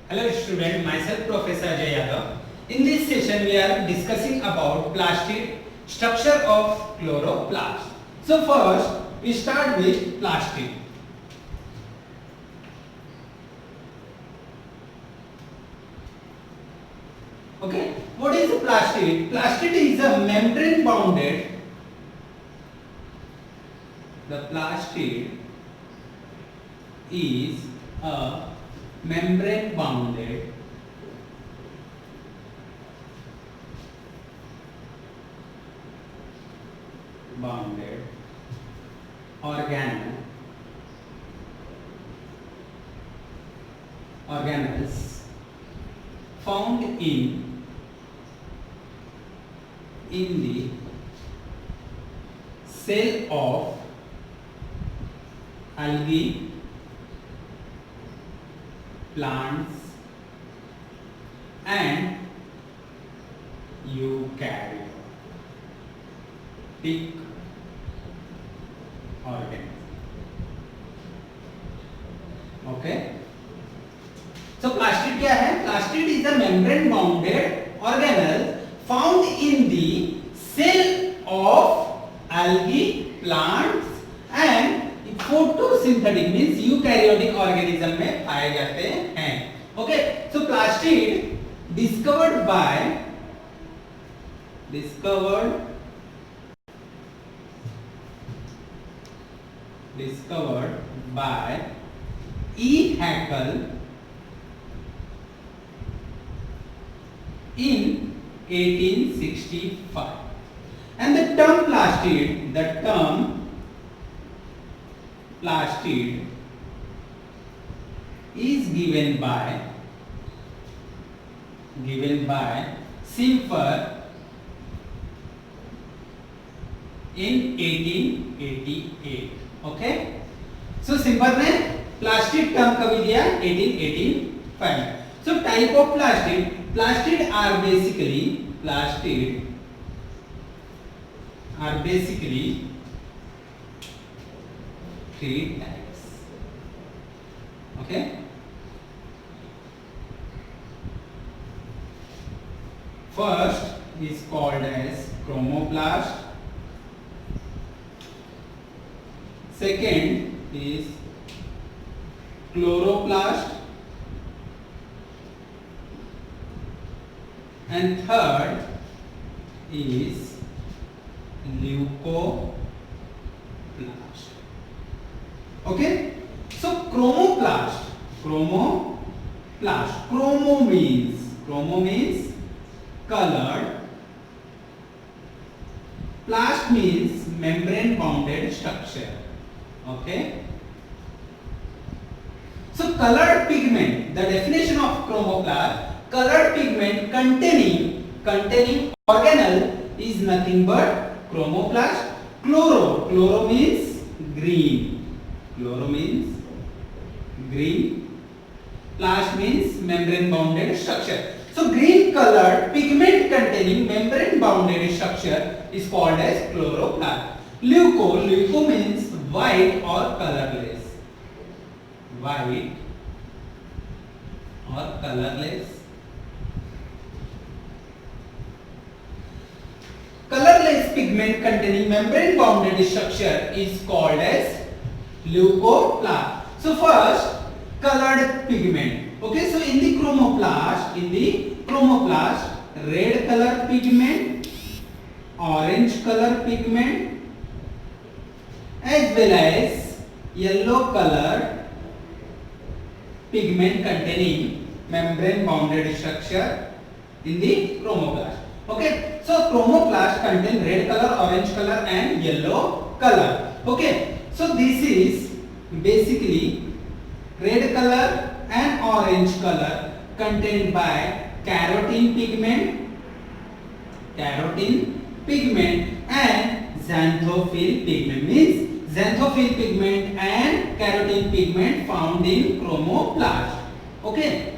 Hello student, myself Professor Ajay Yadav. In this session we are discussing about plastid, structure of chloroplast. So first we start with plastid. Okay, what is a plastid? Plastid is a membrane bounded. The plastid is a membrane bounded organelles found in the cell of algae, plants and eukaryotic organisms. Okay. So plastid क्या है? Plastid is a membrane bounded organelle found in the cell of algae, plants and photosynthetic means eukaryotic organism में पाए जाते हैं. Okay, so plastid discovered by E. Haeckel in 1865, and the term plastid is given by Simpfer in 1888. Okay, so Simpfer ने plastid term कभी दिया 1885. So type of plastid are basically three types. Okay, first is called as chromoplast, second is chloroplast, and third is leucoplast. Okay, so chromoplast. Chromo means colored, plast means membrane bounded structure. Okay, so colored pigment, the definition of chromoplast: colored pigment containing organelle is nothing but chromoplast. Chloro means green. Plast means membrane bounded structure. So green colored pigment containing membrane bounded structure is called as chloroplast. Leuco means white or colorless. Colorless pigment containing membrane bounded structure is called as leucoplast. So first, colored pigment. Okay, so in the chromoplast, red color pigment, orange color pigment, as well as yellow color pigment containing membrane bounded structure in the chromoplast. Okay, so chromoplast contain red color, orange color and yellow color. Okay, so this is basically red color and orange color contained by carotene pigment and xanthophyll pigment, means xanthophyll pigment and carotene pigment found in chromoplast. Okay,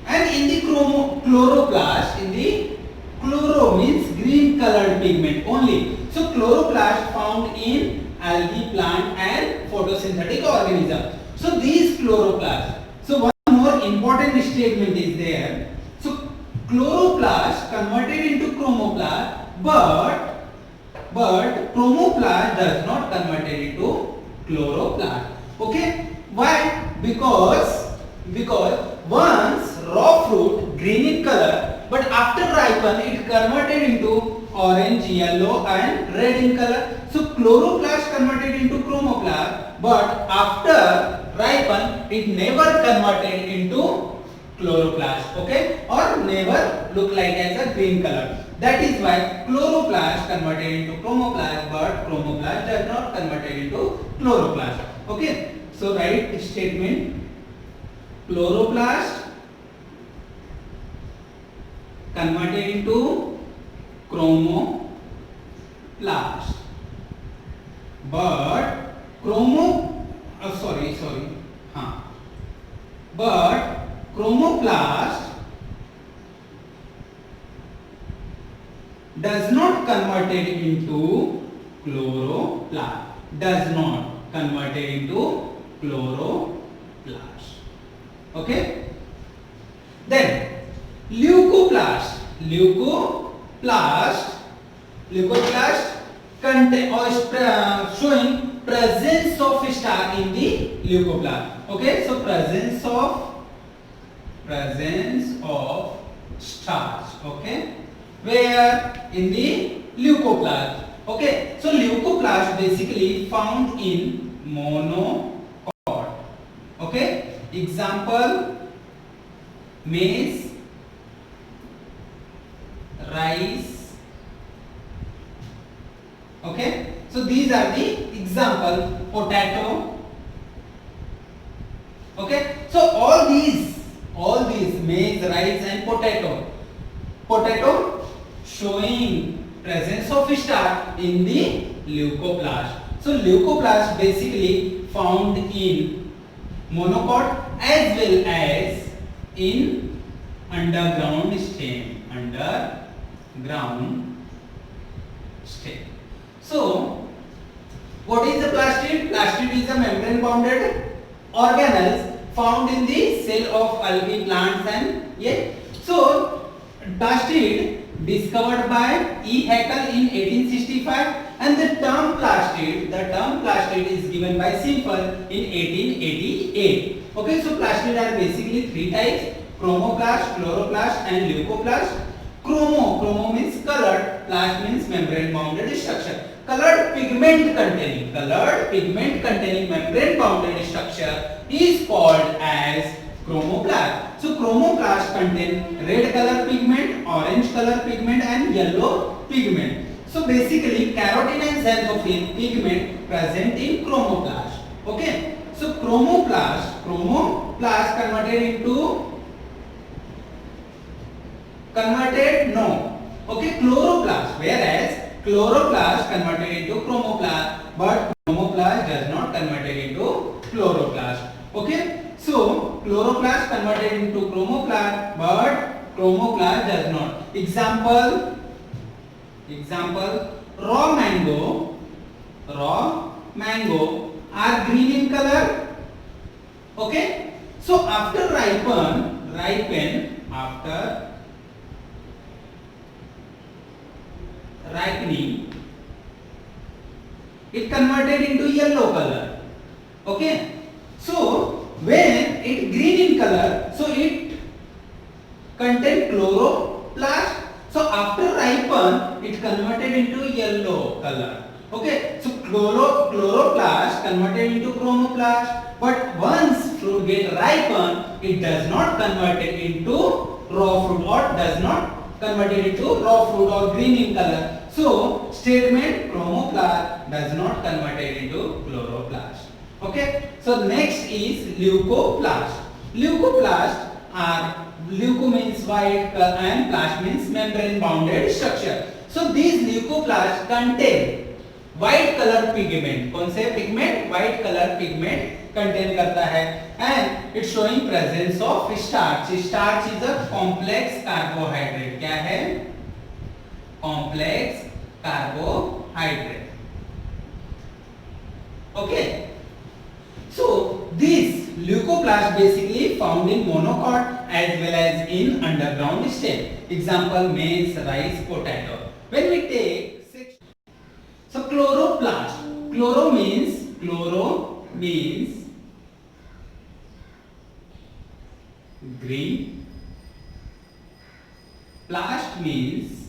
and in the chloroplast, chloro means green colored pigment only. So chloroplast found in algae, plant and photosynthetic organism. So these chloroplasts. So one more important statement is there. So chloroplast converted into chromoplast, but chromoplast does not converted into chloroplast. Okay? Why? Because once raw fruit green in color, but after ripen it converted into orange, yellow and red in color. So chloroplast converted into chromoplast, but after ripen it never converted into chloroplast, okay, or never look like as a green color. That is why chloroplast converted into chromoplast, but chromoplast does not converted into chloroplast. Okay, so write statement: chloroplast converted into chromoplast, but but chromoplast does not converted into chloroplast. Does not converted into chloroplast. Okay. Then leucoplast contain or showing presence of star in the leucoplast. Okay, so presence of stars. Okay, where in the leucoplast. Okay, so leucoplast basically found in monocot. Okay, example: maize, rice. Okay, so these are the example. Potato. Okay, so all these maize, rice and potato showing presence of star in the leucoplast. So leucoplast basically found in monocot as well as in underground stem. So what is the plastid? Plastid is a membrane bounded organelles found in the cell of algae, plants and so plastid discovered by E. Haeckel in 1865, and the term plastid is given by Simple in 1888. Okay, so plastid are basically three types: chromoplast, chloroplast and leucoplast. Chromo means colored, plast means membrane bounded structure. Colored pigment containing membrane bounded structure is called as chromoplast. So chromoplast contain red color pigment, orange color pigment and yellow pigment. So basically carotene and xanthophyll pigment present in chromoplast. Okay, so chromoplast okay, chloroplast, whereas chloroplast converted into chromoplast, but chromoplast does not converted into chloroplast. Okay, so chloroplast converted into chromoplast, but chromoplast does not. Example: raw mango are green in color. Okay, so after ripening it converted into yellow color. Okay, so when it green in color, so it contain chloroplast. So after ripen it converted into yellow color. Okay, so chloroplast converted into chromoplast, but once fruit get ripen it does not converted into raw fruit or does not converted into raw fruit or green in color. So statement: chromoplast does not converted into chloroplast. Okay, so next is leucoplast. Leuco means white and plast means membrane bounded structure. So these leucoplasts contain white color pigment. कौन से pigment? White color pigment contain करता है, and it's showing presence of starch. Starch is a complex carbohydrate. क्या है? Complex carbohydrate. Okay, so this chloroplast basically found in monocot as well as in underground state. Example, maize, rice, potato. When we take so chloroplast, chloro means green, plast means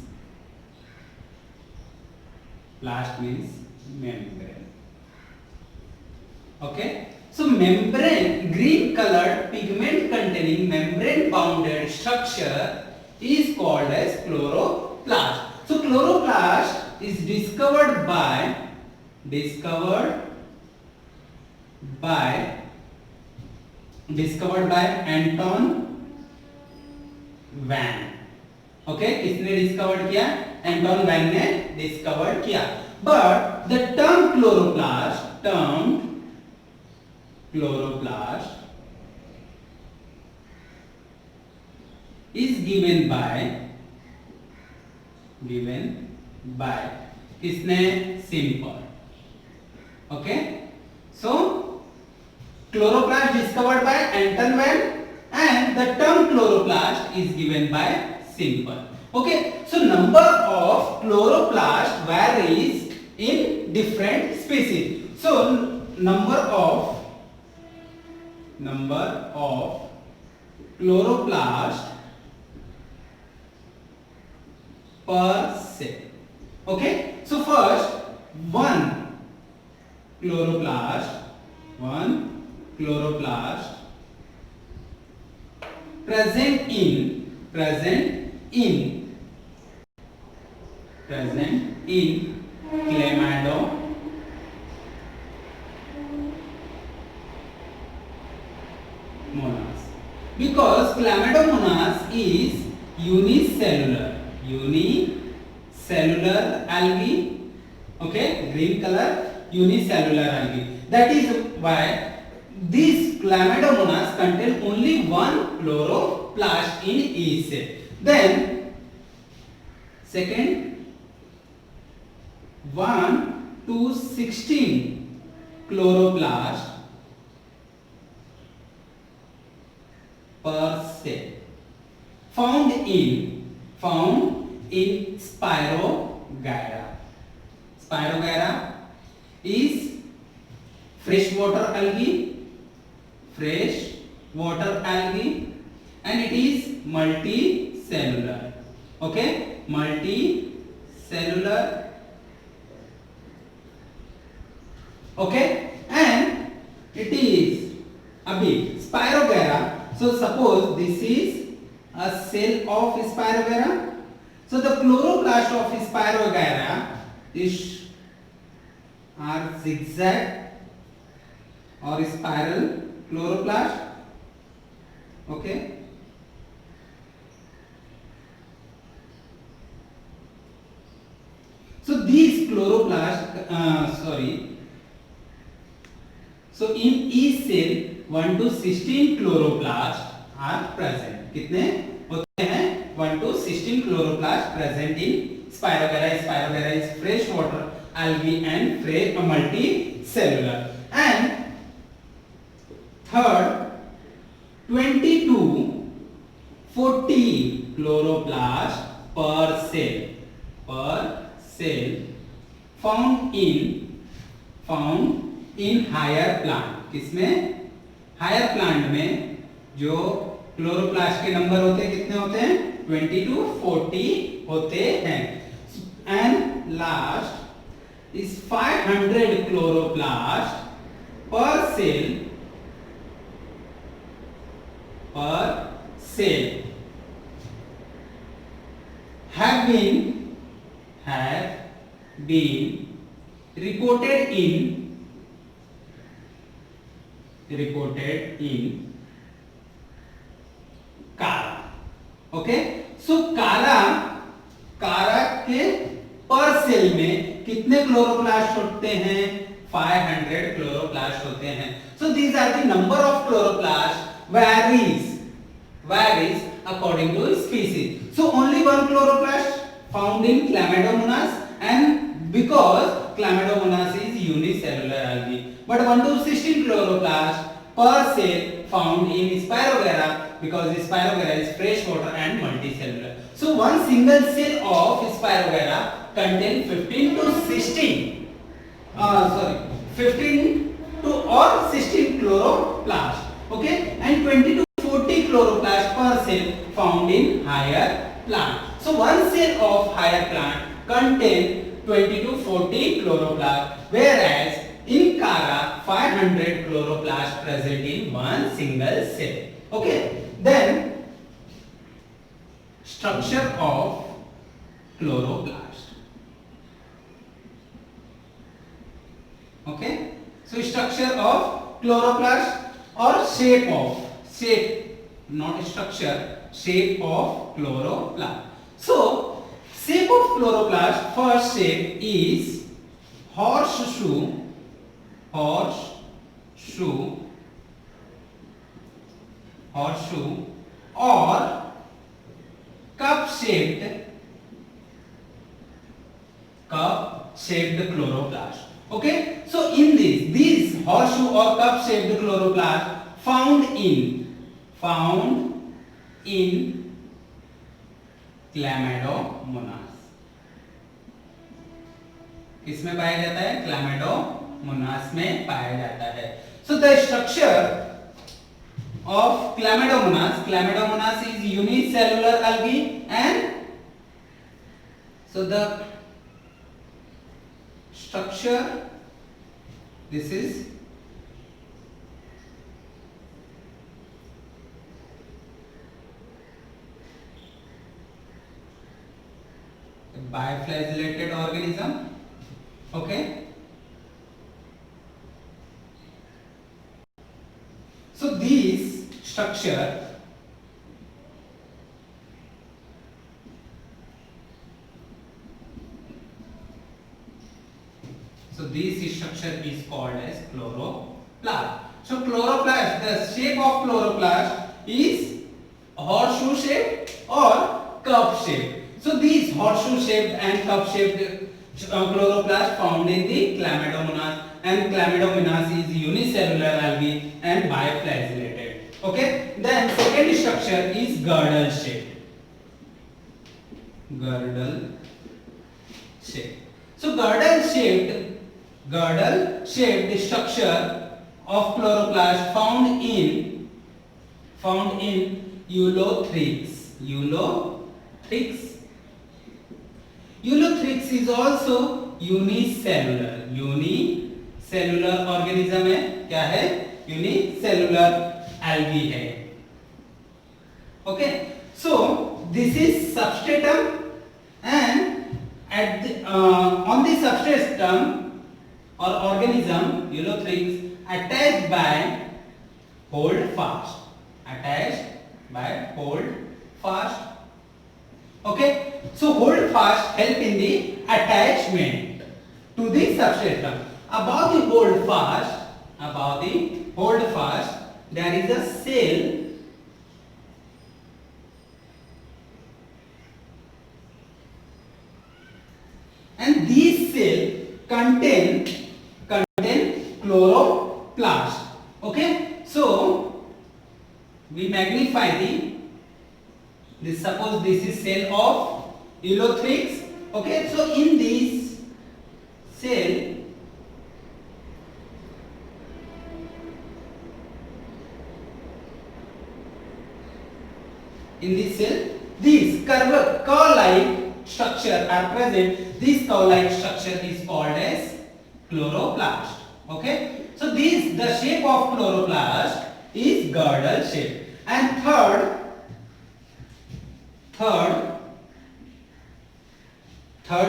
membrane. Okay, so membrane, green colored pigment containing membrane bounded structure is called as chloroplast. So chloroplast is discovered by Anton van. Okay, किसने discover किया? Anton van ने discover किया. But the term chloroplast is given by किसने? Simple. Okay, so chloroplast discovered by Anton Van and the term chloroplast is given by Simple. Okay, so number of chloroplast varies in different species. So number of chloroplast per cell. Okay, so first one chloroplast present in Chlamydomonas, because Chlamydomonas is unicellular algae. Okay, green color unicellular algae. That is why these Chlamydomonas contain only one chloroplast in each cell. Then second, 1 to 16 chloroplast per cell found in Spirogyra. Spirogyra is freshwater algae, and it is multicellular. Okay, multicellular. Okay, and it is Spirogyra. So suppose this is a cell of Spirogyra. So the chloroplast of Spirogyra are zigzag or spiral chloroplast. Okay, so these chloroplast so in each cell 1 to 16 chloroplast are present. कितने होते हैं? 1 to 16 chloroplast present in Spirogyra. Spirogyra is freshwater algae and multicellular. And third, 20 to 40 chloroplast per cell found in higher plant. किसमें? Higher plant में जो chloroplast के number होते हैं कितने होते हैं? 20 to 40 होते हैं. And last is 500 chloroplast per cell have been reported in कारा. ओके, सो कारा के पर सेल में कितने क्लोरोप्लास्ट होते हैं? 500 क्लोरोप्लास्ट होते हैं. So these are the number of chloroplast varies according to species. So only one chloroplast found in Chlamydomonas, and because Chlamydomonas is unicellular algae, but 1 to 16 chloroplast per cell found in Spirogyra, because Spirogyra is fresh water and multicellular. So one single cell of Spirogyra contains 15 to 16 15 to or 16 chloroplast, okay, and 20 to 40 chloroplast per cell found in higher plant. So one cell of higher plant contains 20 to 40 chloroplast, whereas in Chara 500 chloroplast present in one single cell. Okay, then structure of chloroplast. Okay, so structure of chloroplast or shape, not structure, shape of chloroplast. So shape of chloroplast, first shape is horseshoe or cup-shaped chloroplast. Okay, so in these horseshoe or cup-shaped chloroplast found in Chlamydomonas. किसमें पाया जाता है? Chlamydomonas में पाया जाता है. So the structure of Chlamydomonas is unicellular algae, and so the structure, this is a biflagellated organism. Okay, so this structure is called as chloroplast. So chloroplast, the shape of chloroplast is horseshoe shaped or cup shaped. So these horseshoe shaped and cup shaped chloroplast found in the Chlamydomonas, and Chlamydomonas is unicellular algae and biflagellated. Okay, then second structure is girdle shape. So girdle shaped structure of chloroplast found in Ulothrix is also unicellular organism है. क्या है? Unicellular algae है. Okay, so this is substratum, and on the substratum or organism Ulothrix attached by holdfast. Okay, so holdfast help in the attachment to the substratum. Above the holdfast, there is a cell, and these cells contain chloroplast. Okay, so we magnify this. Suppose this is cell of Ulothrix. Okay, so in this cell, these curve-like structure are present. This curve-like structure is called as chloroplast. Okay, so the shape of chloroplast is girdle shape. And third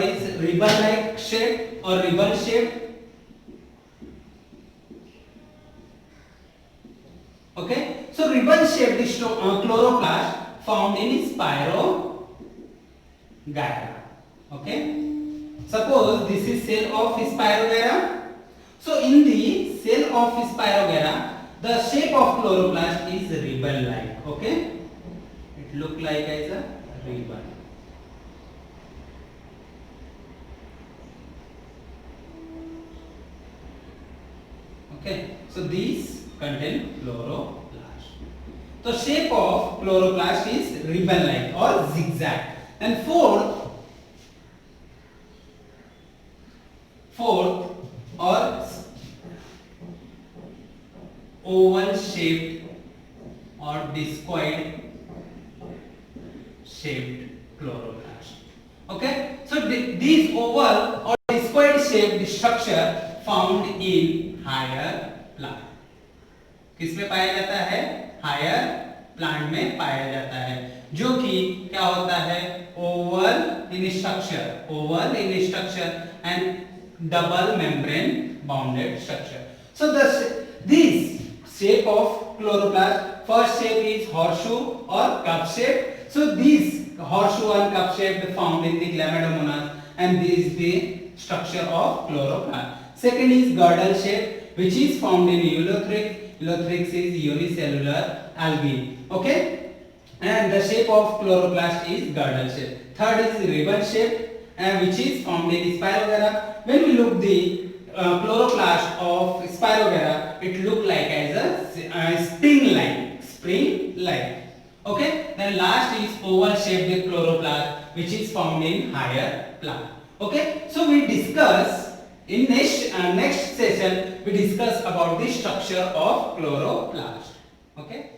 is ribbon-like shape or ribbon shape. Okay, so ribbon shaped chloroplast found in Spirogyra. Okay, suppose this is cell of Spirogyra. So in the cell of Spirogyra, the shape of chloroplast is ribbon-like. Okay, it look like as a ribbon. Okay, so these contain chloroplast. So shape of chloroplast is ribbon-like or zigzag. And fourth or oval shaped or discoid shaped chloroplast. Okay, so these oval or discoid shaped structure found in higher plant. किसमें पाया जाता है? Higher plant में पाया जाता है, जो कि क्या होता है? Oval in structure and double membrane bounded structure. So this shape of chloroplast, first shape is horseshoe or cup shape. So these horseshoe and cup shape found in the Chlamydomonas, and this is the structure of chloroplast. Second is girdle shape, which is found in Ulothrix. Ulothrix is unicellular algae. Okay, and the shape of chloroplast is girdle shape. Third is ribbon shape, which is found in Spirogyra. When we look the chloroplast of Spirogyra, it look like as a spring-like. Okay, then last is oval shaped chloroplast, which is found in higher plant. Okay, so we discuss in next session we discuss about the structure of chloroplast. Okay.